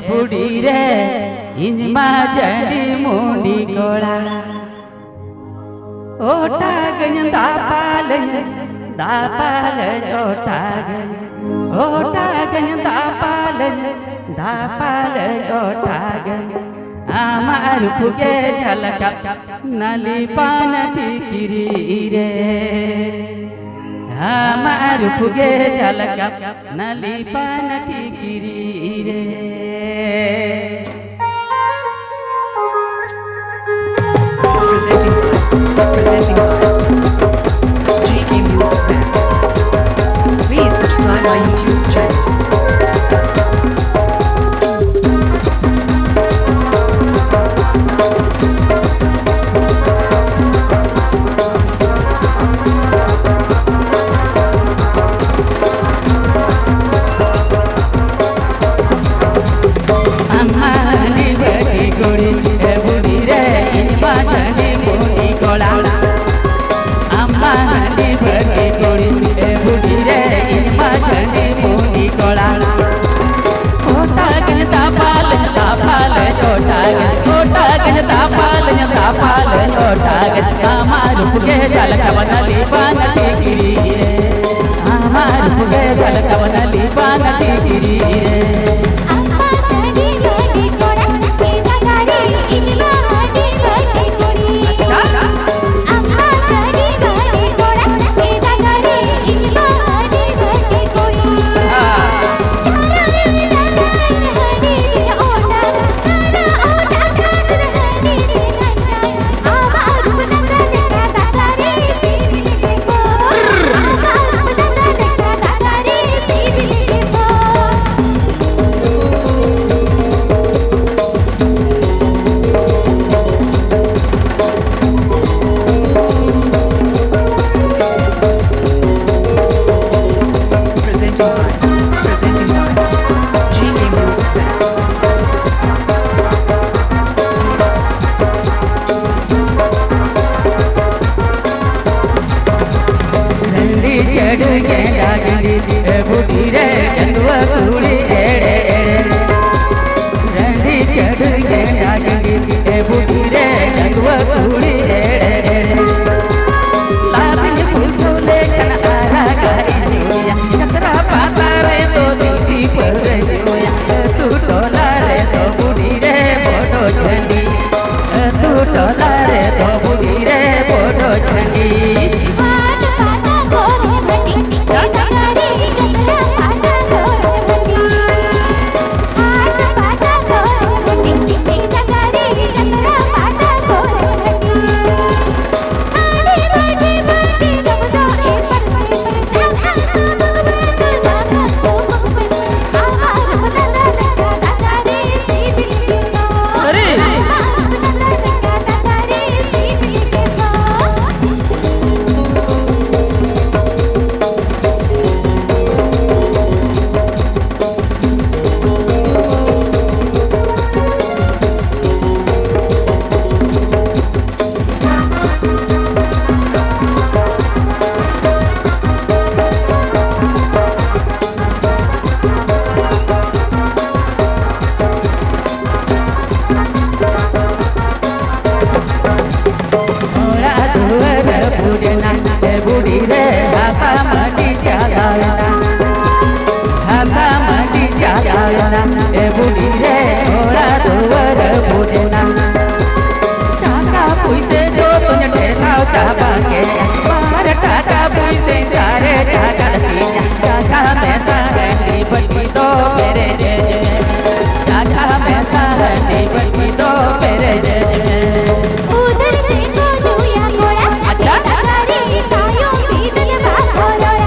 बुढ़ी रे इंजमा चढ़ी मुंडी कोला ओटागन दापाल ओटागन दापाल ओटागन आमार फुगे झलका नली पान टिकिरी रे आमार फुगे झलका नली पान टिकिरी रे Presenting GK Music Band. Please subscribe my YouTube channel. आमार फुगे झलका नली पान टिकिरी रे आमार फुगे झलका नली पान टिकिरी रे अम्मा चढ़ी गाड़ी घोड़ा के गाड़ी इनला गाड़ी गाड़ी कोड़ी अम्मा चढ़ी गाड़ी घोड़ा के गाड़ी इनला गाड़ी गाड़ी कोड़ी Presenting by GK Music Band. रंडी चढ़ के डागरी बुढ़ी रे गंदुआ कुड़ी एड़े एड़े रंडी चढ़ के डागरी बुढ़ी रे गंदुआ कुड़ी एड़े एड़े लाभिन पूछो लेखन आरा गारी जोया चतरा पाता रे तो दूसी पर जोया तू टोला रे तो बुढ़ी रे बोडो झंडी तू टोला रे तो बुढ़ी रे बोडो झंडी बुढ़ी रे हासा मटी चागाना ए बुढ़ी रे घोड़ा दुवर बुढ़ना टाका पुइसे जो तुझे ठेलाव चाबा के बाहर टाका पुइसे सारे टाका टाका में सारनी बटी दो मेरे जे टाका में सारनी बटी दो मेरे जे उधर देखो दुया घोड़ा अच्छा गाड़ी कायो पीतल बात बोलो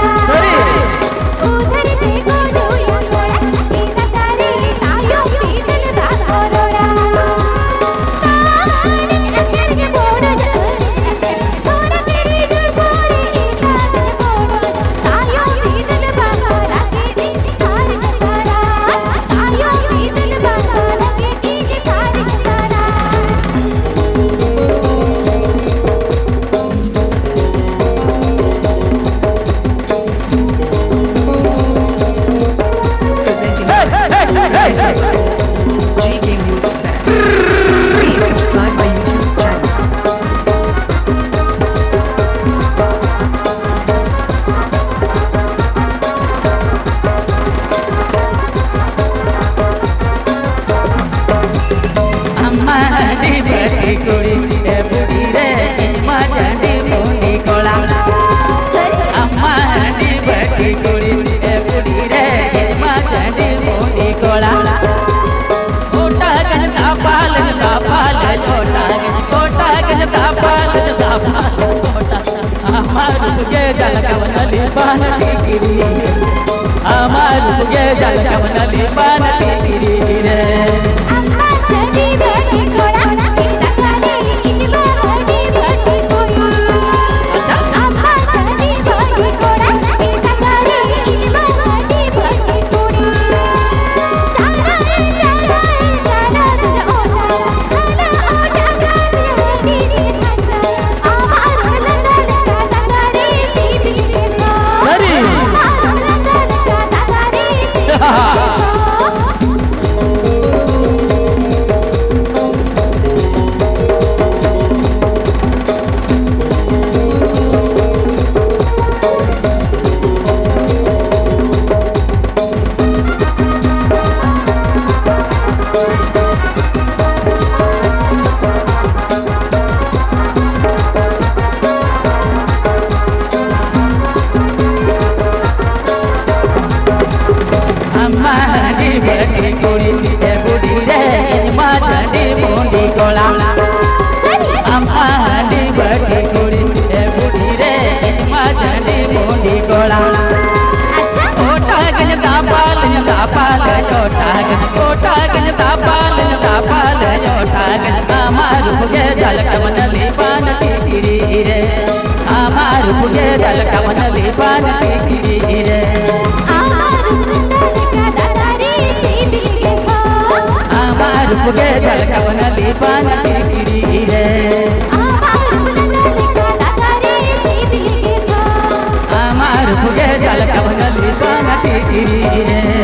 हमारी बड़ी कुड़ी ए बुढ़ी रे इनमा चंडी मुंडी कोला हमारी बड़ी कुड़ी ए बुढ़ी रे इनमा चंडी मुंडी कोला कोटा गज तापाल छोटा गज तापाल कोटा हमार के जल कवनली बानती गिरी हमार के जल कवनली बानती गिरी रे अम्मा चली बड़ी कोड़ा के दगारे इनमा हडी बड़ी कोड़ी अम्मा चली बड़ी कोड़ा के दगारे इनमा हडी बड़ी कोड़ी जाना तुझे ओटा गाड़ी ठंडा आवाज लगा दगारे सीबी के सो अरे दगारे सीबी के सो हमारी बड़ी कुड़ी ए बुढ़ी रे इनमा चंडी मुंडी कोला हमारी बड़ी कुड़ी ए बुढ़ी रे इनमा चंडी मुंडी कोला कोटा गज तापाल छोटा गज कोटा गज तापाल छोटा गज हमार भुगे जल कवनली बानती गिरी रे हमार भुगे जल कवनली बानती गिरी रे हमार भुगे जल कवनली बानती गिरी रे हमार भुगे जल कवनली बानती गिरी रे